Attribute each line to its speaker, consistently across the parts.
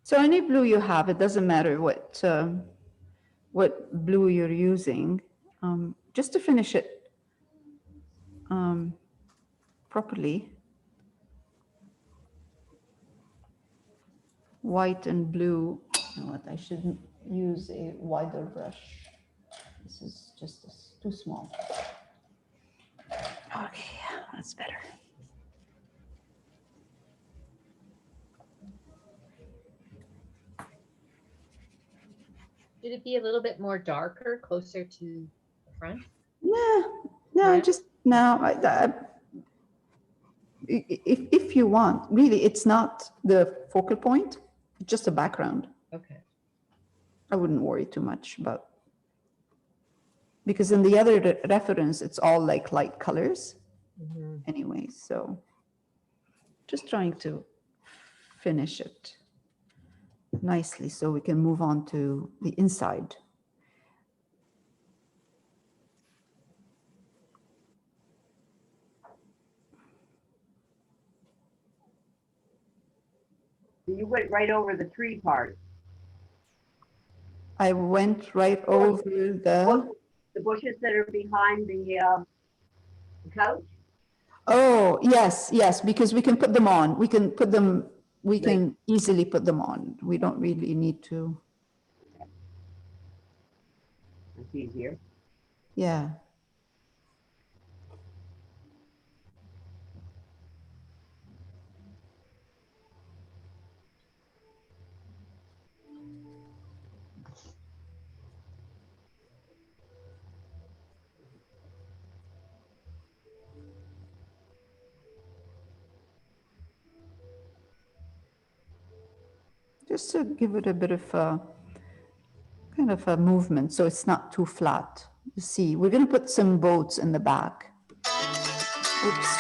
Speaker 1: So any blue you have, it doesn't matter what blue you're using, just to finish it properly. White and blue. You know what? I shouldn't use a wider brush. This is just too small. Okay, that's better.
Speaker 2: Should it be a little bit more darker, closer to the front?
Speaker 1: Yeah, no,
Speaker 2: Yeah.
Speaker 1: just no. If you want, really, it's not the focal point, it's just a background.
Speaker 2: Okay.
Speaker 1: I wouldn't worry too much about, because in the other reference, it's all like light colors anyway. So just trying to finish it nicely so we can move on to the inside.
Speaker 3: You went right over the tree part.
Speaker 1: I went right over the
Speaker 3: bushes that are behind the couch.
Speaker 1: Oh, yes, yes, because we can put them on. We can put them, we can easily put them on. We don't really need to.
Speaker 3: That's easier.
Speaker 1: Yeah. Just to give it a bit of a, kind of a movement so it's not too flat. You see, we're going to put some boats in the back. Oops.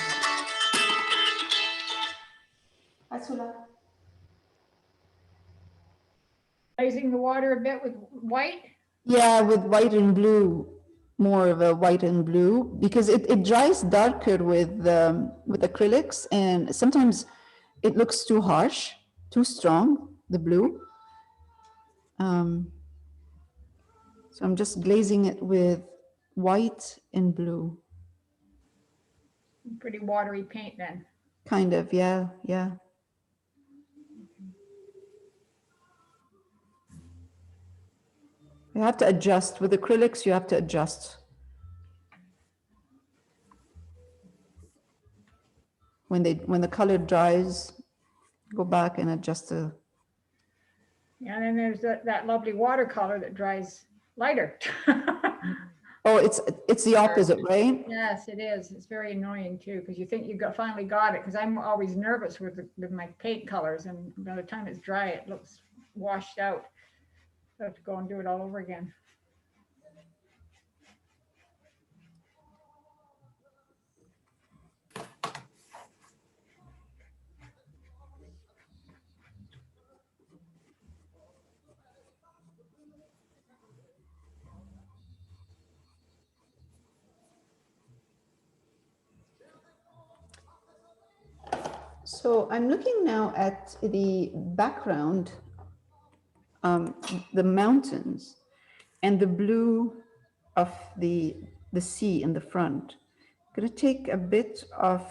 Speaker 4: Glazing the water a bit with white?
Speaker 1: Yeah, with white and blue, more of a white and blue, because it dries darker with acrylics, and sometimes it looks too harsh, too strong, the blue. So I'm just glazing it with white and blue.
Speaker 4: Pretty watery paint then.
Speaker 1: Kind of, yeah, yeah. You have to adjust. With acrylics, you have to adjust. When the color dries, go back and adjust the.
Speaker 4: Yeah, and then there's that lovely watercolor that dries lighter.
Speaker 1: Oh, it's the opposite, right?
Speaker 4: Yes, it is. It's very annoying too, because you think you finally got it. Because I'm always nervous with my paint colors, and by the time it's dry, it looks washed out. So I have to go and do it all over again.
Speaker 1: So I'm looking now at the background, the mountains, and the blue of the sea in the front. I'm going to take a bit of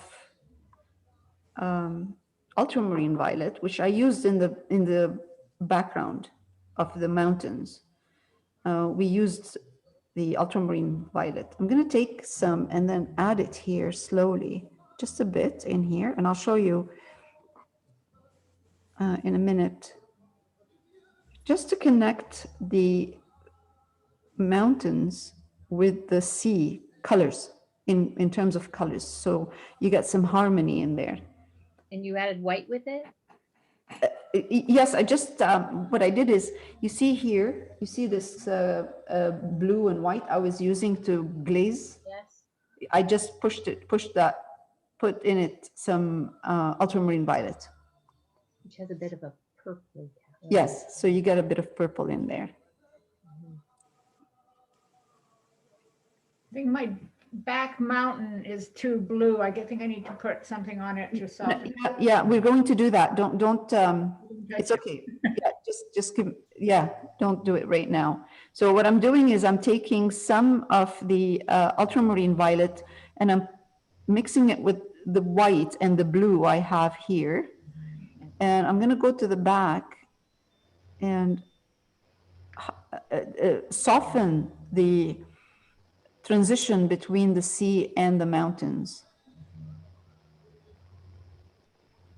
Speaker 1: ultramarine violet, which I used in the background of the mountains. We used the ultramarine violet. I'm going to take some and then add it here slowly, just a bit in here, and I'll show you in a minute, just to connect the mountains with the sea colors in terms of colors. So you get some harmony in there.
Speaker 2: And you added white with it?
Speaker 1: Yes, I just, what I did is, you see here, you see this blue and white I was using to glaze?
Speaker 2: Yes.
Speaker 1: I just pushed that, put in it some ultramarine violet.
Speaker 2: Which has a bit of a purpley color.
Speaker 1: Yes, so you get a bit of purple in there.
Speaker 4: I think my back mountain is too blue. I think I need to put something on it to soften.
Speaker 1: Yeah, we're going to do that. Don't It's okay. Yeah, just give, yeah, don't do it right now. So what I'm doing is I'm taking some of the ultramarine violet and I'm mixing it with the white and the blue I have here. And I'm going to go to the back and soften the transition between the sea and the mountains.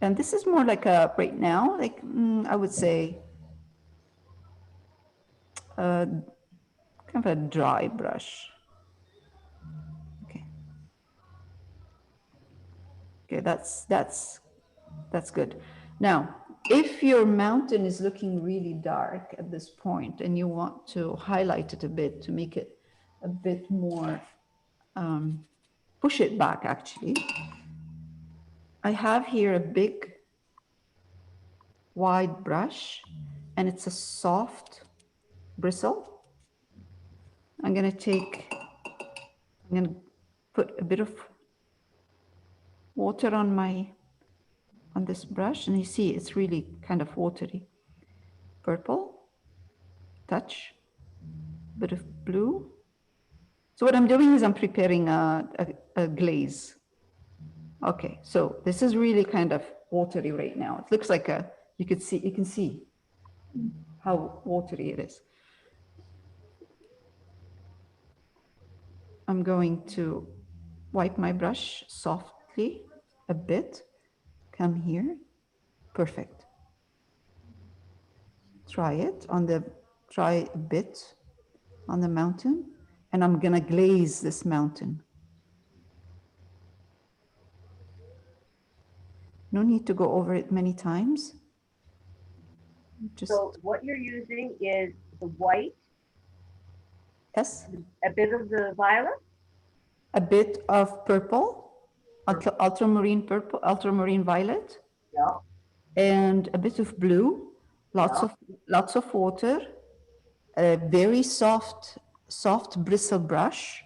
Speaker 1: And this is more like a, right now, like I would say, kind of a dry brush. Okay. Okay, that's good. Now, if your mountain is looking really dark at this point and you want to highlight it a bit to make it a bit more, push it back actually. I have here a big wide brush and it's a soft bristle. I'm gonna put a bit of water on this brush and you see it's really kind of watery. Purple, touch, bit of blue. So what I'm doing is I'm preparing a glaze. Okay, so this is really kind of watery right now. It looks like you can see how watery it is. I'm going to wipe my brush softly a bit. Come here, perfect. Try a bit on the mountain and I'm gonna glaze this mountain. No need to go over it many times. Just,
Speaker 3: So what you're using is the white,
Speaker 1: yes,
Speaker 3: a bit of the violet,
Speaker 1: a bit of purple, ultramarine purple, ultramarine violet,
Speaker 3: yeah,
Speaker 1: and a bit of blue, lots of water, a very soft bristle brush,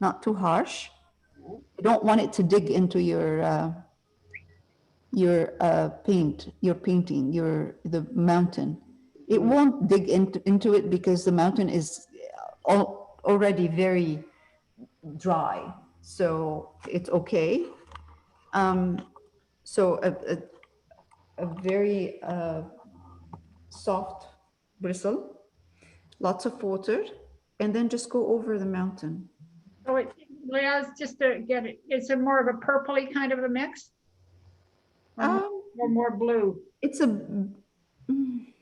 Speaker 1: not too harsh. You don't want it to dig into your painting, the mountain. It won't dig into it because the mountain is already very dry, so it's okay. So a very soft bristle, lots of water, and then just go over the mountain.
Speaker 4: So Leah's, just to get it, it's a more of a purpley kind of a mix? Or more blue?
Speaker 1: It's a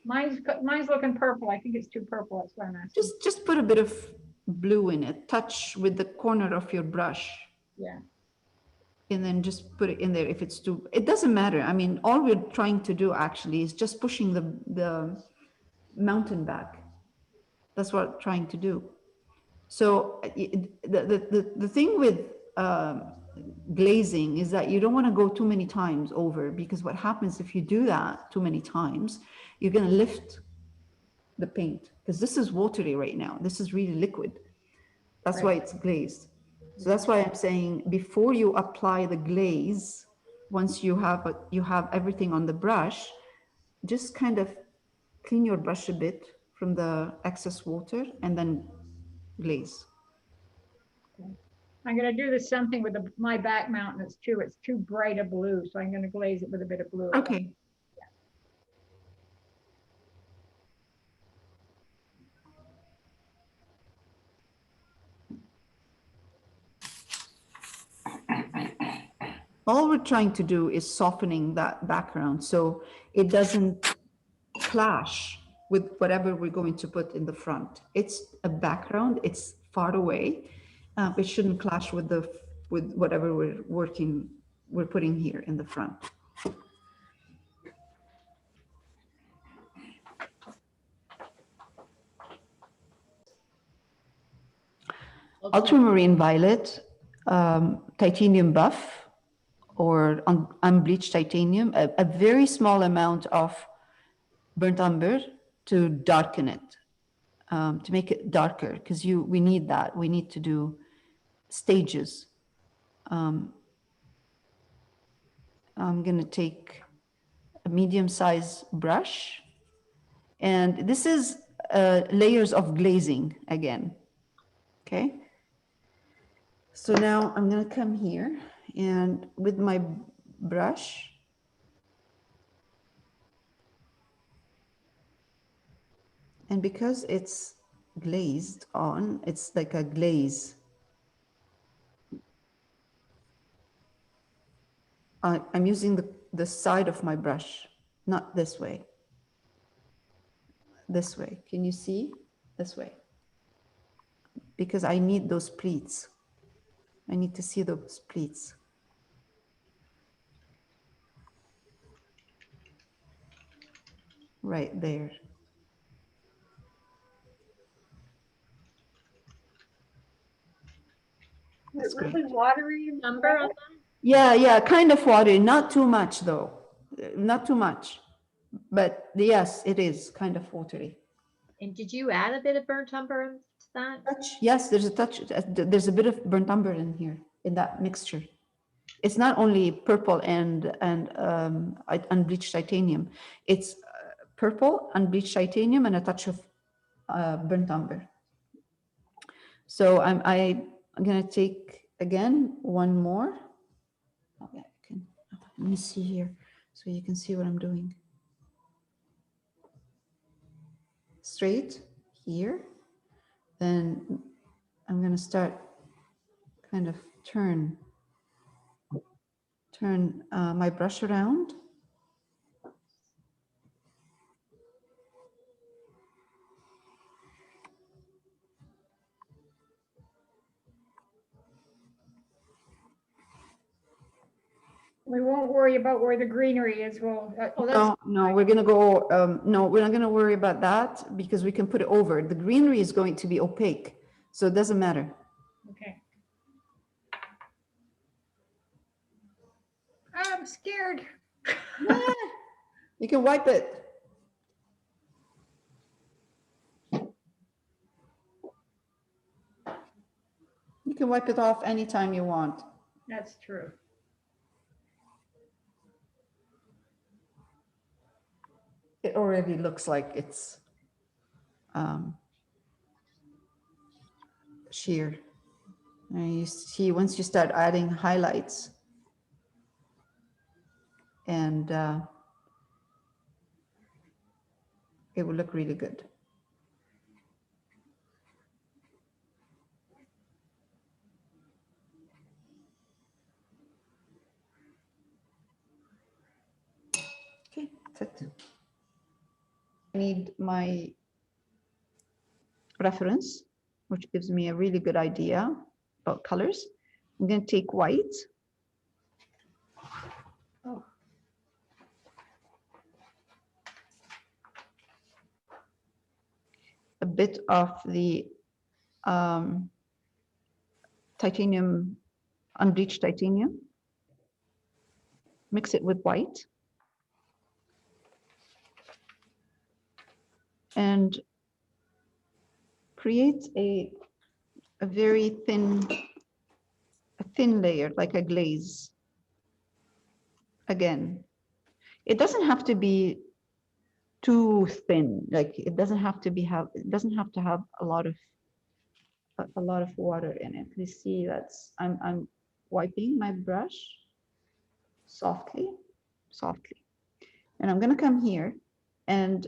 Speaker 4: Mine's looking purple. I think it's too purple. That's why I'm asking.
Speaker 1: just put a bit of blue in it. Touch with the corner of your brush.
Speaker 4: Yeah.
Speaker 1: And then just put it in there. If it's too, it doesn't matter. I mean, all we're trying to do actually is just pushing the mountain back. That's what we're trying to do. So the thing with glazing is that you don't want to go too many times over, because what happens if you do that too many times, you're going to lift the paint, because this is watery right now. This is really liquid. That's why it's glazed. So that's why I'm saying before you apply the glaze, once you have everything on the brush, just kind of clean your brush a bit from the excess water and then glaze.
Speaker 4: I'm going to do the same thing with my back mountain. It's too bright a blue, so I'm going to glaze it with a bit of blue.
Speaker 1: Okay. All we're trying to do is softening that background so it doesn't clash with whatever we're going to put in the front. It's a background, it's far away. It shouldn't clash with whatever we're putting here in the front. Ultramarine violet, titanium buff, or unbleached titanium, a very small amount of burnt umber to darken it, to make it darker, because we need that. We need to do stages. I'm going to take a medium-sized brush. And this is layers of glazing again, okay? So now I'm gonna come here and with my brush, and because it's glazed on, it's like a glaze. I'm using the side of my brush, not this way. This way, can you see? This way. Because I need those pleats. I need to see those pleats. Right there.
Speaker 3: Is
Speaker 1: That's
Speaker 3: it
Speaker 1: great.
Speaker 3: really watery?
Speaker 2: Number on that?
Speaker 1: Yeah, kind of watery, not too much though. Not too much. But yes, it is kind of watery.
Speaker 2: And did you add a bit of burnt umber to that?
Speaker 1: Touch, yes, there's a touch. There's a bit of burnt umber in here, in that mixture. It's not only purple and unbleached titanium. It's purple, unbleached titanium, and a touch of burnt umber. So I'm gonna take again one more. Oh, yeah, I can. Let me see here, so you can see what I'm doing. Straight here, then I'm gonna start kind of turn my brush around.
Speaker 4: We won't worry about where the greenery is. Well, oh, that's,
Speaker 1: No, we're gonna go, no, we're not gonna worry about that because we can put it over. The greenery is going to be opaque, so it doesn't matter.
Speaker 4: okay. I'm scared.
Speaker 1: You can wipe it. You can wipe it off anytime you want.
Speaker 4: That's true.
Speaker 1: It already looks like it's sheer. And you see, once you start adding highlights and it will look really good. Okay, that's it. I need my reference, which gives me a really good idea about colors. I'm going to take white.
Speaker 4: Oh.
Speaker 1: A bit of the titanium, unbleached titanium. Mix it with white. And create a very thin layer, like a glaze. Again, it doesn't have to be too thin. Like it doesn't have to have a lot of water in it. You see, that's I'm wiping my brush softly, and I'm gonna come here, and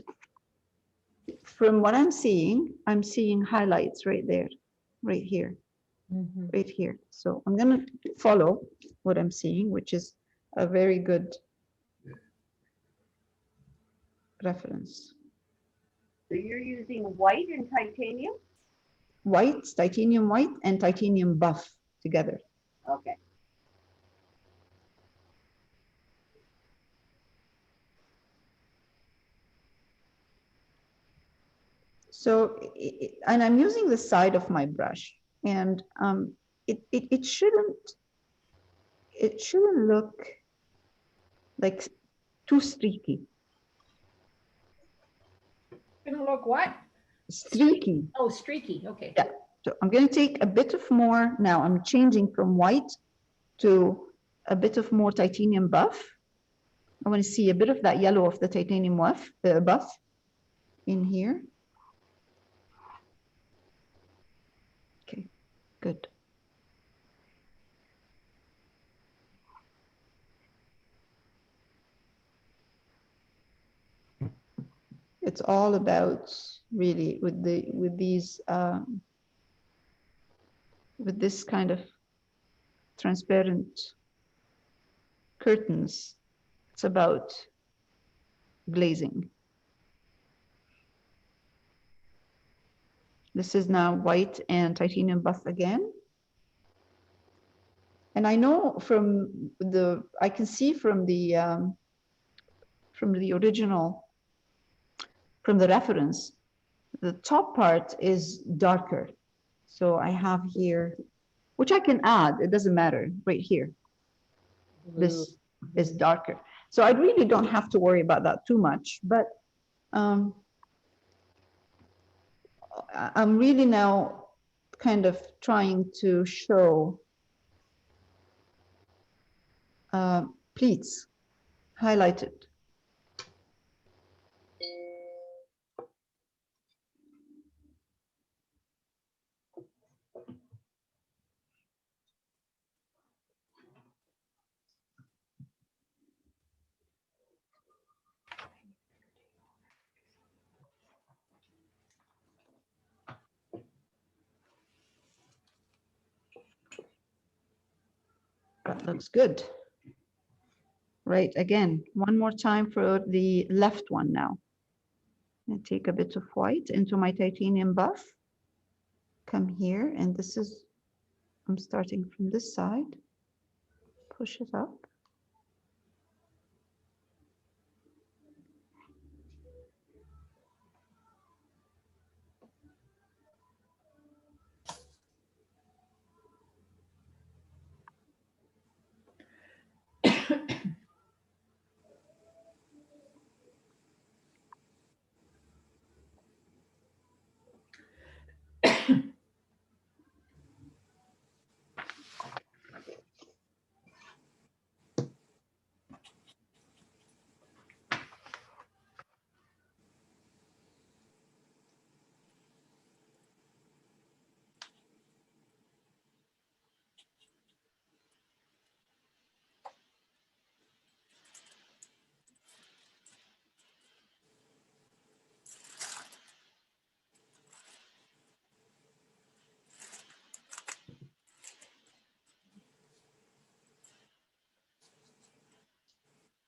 Speaker 1: from what I'm seeing highlights right there, right here. Right here. So I'm going to follow what I'm seeing, which is a very good reference.
Speaker 3: So you're using white and titanium?
Speaker 1: White, titanium white, and titanium buff together.
Speaker 3: Okay.
Speaker 1: So, and I'm using the side of my brush, and it shouldn't look like too streaky.
Speaker 4: Gonna look what?
Speaker 1: Streaky.
Speaker 4: Oh, streaky. Okay.
Speaker 1: Yeah. So I'm going to take a bit of more now. I'm changing from white to a bit of more titanium buff. I want to see a bit of that yellow of the titanium buff in here. Okay, good. It's all about really with this kind of transparent curtains. It's about glazing. This is now white and titanium buff again. And I know I can see from the original, from the reference, the top part is darker. So I have here, which I can add, it doesn't matter, right here. This is darker. So I really don't have to worry about that too much, but I'm really now kind of trying to show pleats highlighted. That looks good. Right, again, one more time for the left one now. I take a bit of white into my titanium buff. Come here, and this is, I'm starting from this side. Push it up.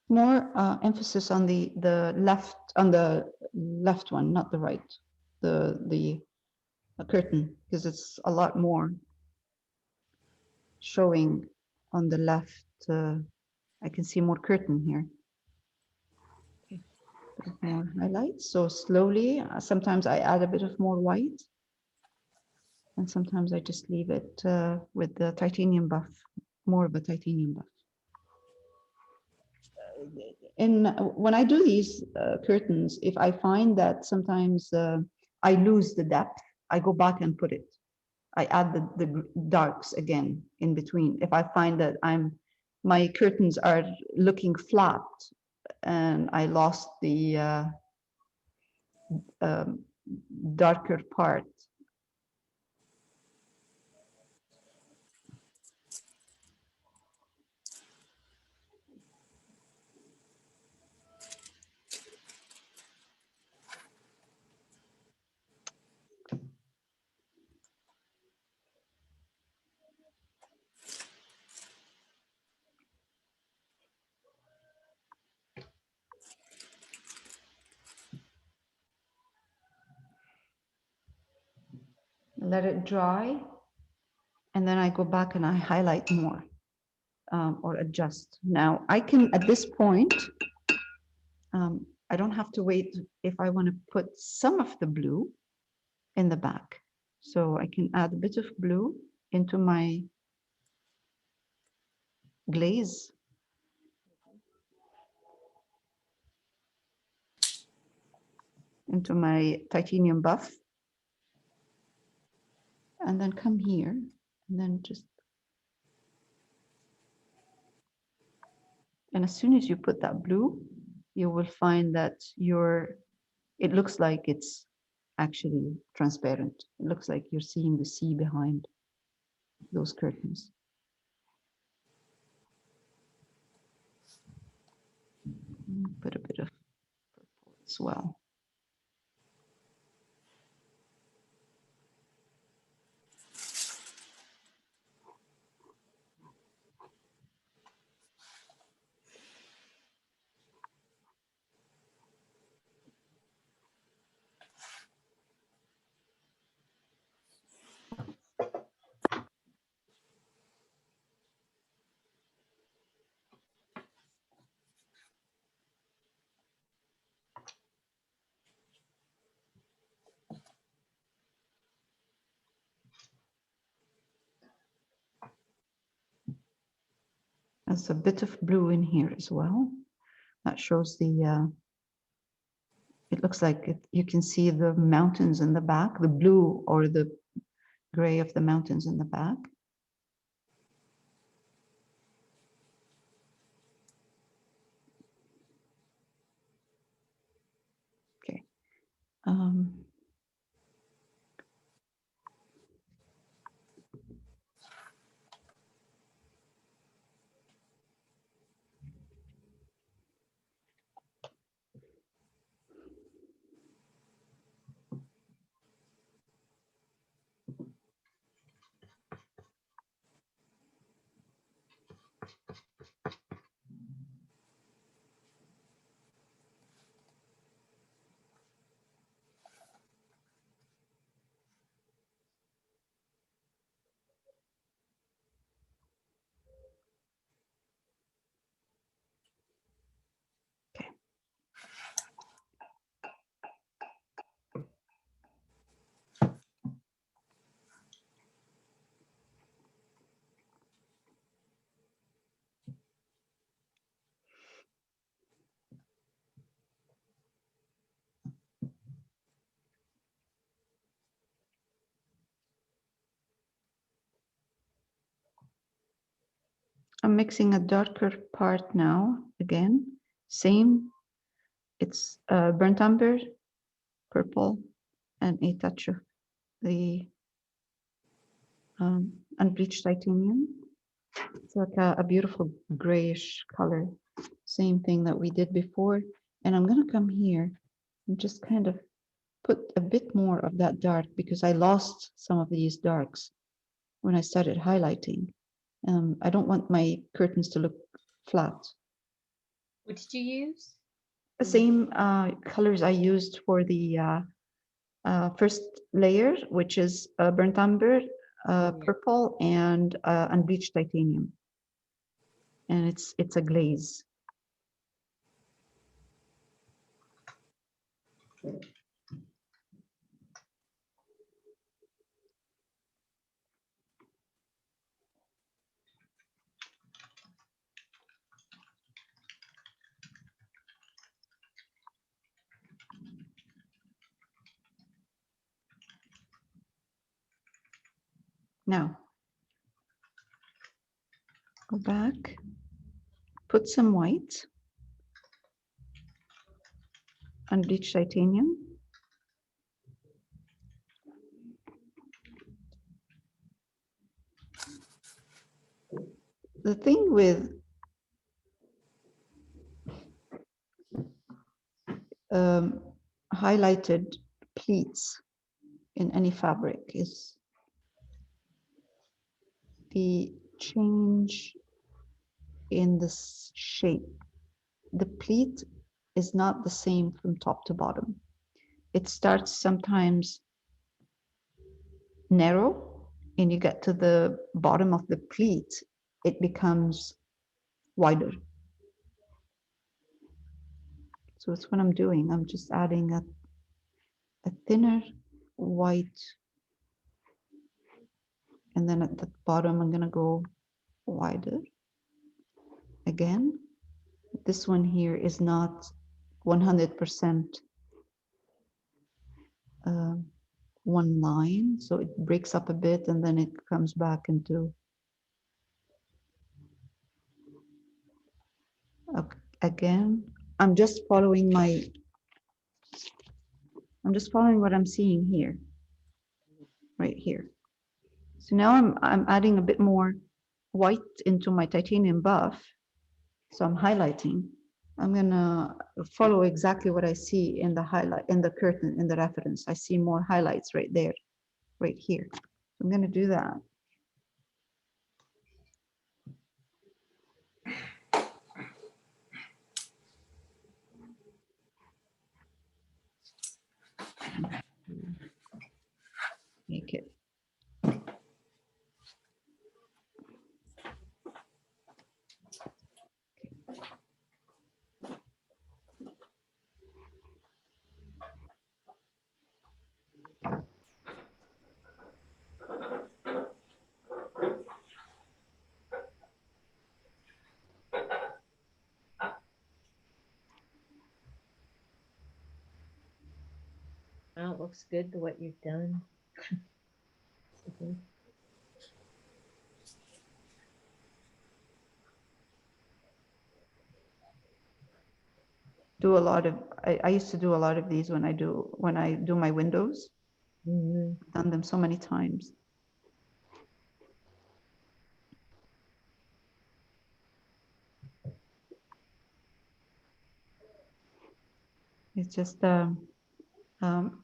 Speaker 1: More emphasis on the left one, not the right, the curtain, because it's a lot more showing on the left. I can see more curtain here. Okay. More highlights. So slowly, sometimes I add a bit of more white, and sometimes I just leave it with the titanium buff, more of a titanium buff. And when I do these curtains, if I find that sometimes I lose the depth, I go back and put it. I add the darks again in between. If I find that my curtains are looking flat and I lost the darker part. Let it dry, and then I go back and I highlight more or adjust. Now I can, at this point, I don't have to wait if I want to put some of the blue in the back. So I can add a bit of blue into my glaze. Into my titanium buff. And then come here and then just And as soon as you put that blue, you will find that it looks like it's actually transparent. It looks like you're seeing the sea behind those curtains. Put a bit of purple as well. There's a bit of blue in here as well. That shows it looks like you can see the mountains in the back, the blue or the gray of the mountains in the back. Okay. I'm mixing a darker part now, again, same, it's burnt umber, purple, and a touch of the unbleached titanium. It's like a beautiful grayish color, same thing that we did before. And I'm gonna come here and just kind of put a bit more of that dark because I lost some of these darks when I started highlighting. I don't want my curtains to look flat.
Speaker 2: What did you use?
Speaker 1: The same colors I used for the first layer, which is burnt umber, purple, and unbleached titanium. And it's a glaze. Now, go back, put some white, unbleached titanium. The thing with highlighted pleats in any fabric is the change in the shape. The pleat is not the same from top to bottom. It starts sometimes narrow, and you get to the bottom of the pleat, it becomes wider. So that's what I'm doing. I'm just adding a thinner white, and then at the bottom I'm gonna go wider again. This one here is not 100% one line, so it breaks up a bit and then it comes back into again, I'm just following what I'm seeing here, right here. So now I'm adding a bit more white into my titanium buff. So I'm highlighting. I'm gonna follow exactly what I see in the highlight, in the curtain, in the reference. I see more highlights right there, right here. So I'm gonna do that. Make it.
Speaker 2: Well, it looks good to what you've done. Mhm.
Speaker 1: Do a lot of, I used to do a lot of these when I do my windows.
Speaker 2: Mhm.
Speaker 1: Done them so many times. It's just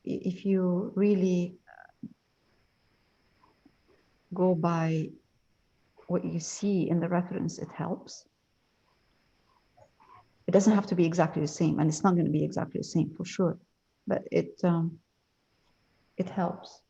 Speaker 1: if you really go by what you see in the reference, it helps. It doesn't have to be exactly the same, and it's not going to be exactly the same for sure, but it helps.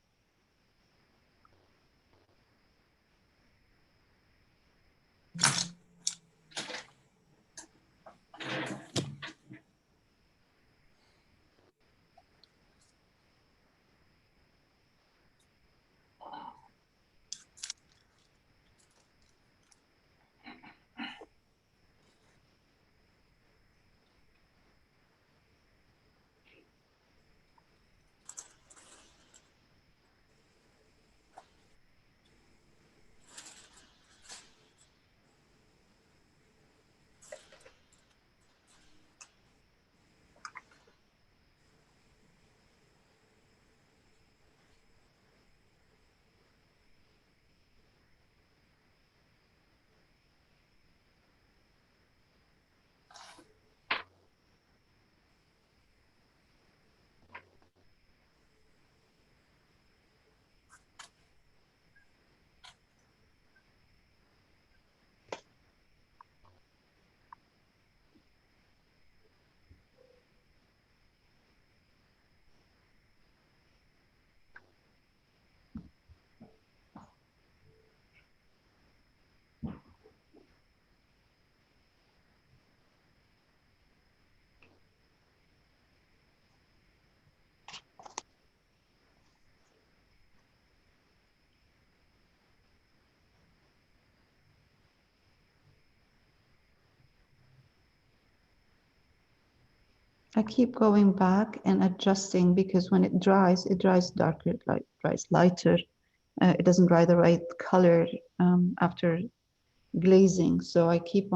Speaker 1: I keep going back and adjusting because when it dries darker, like dries lighter. It doesn't dry the right color after glazing. So I keep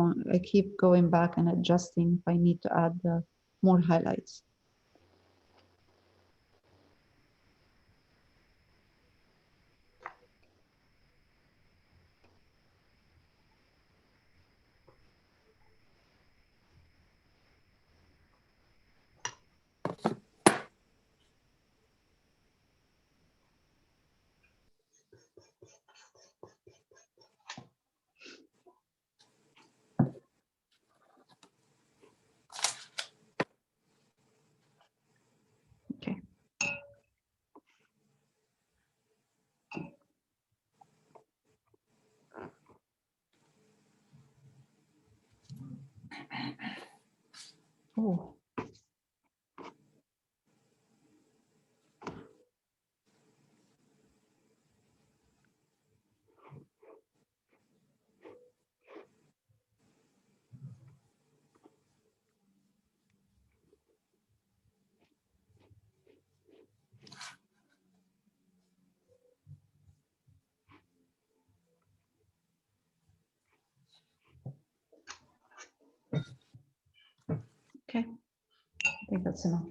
Speaker 1: going back and adjusting if I need to add more highlights. Okay. Oh. Okay. I think that's enough.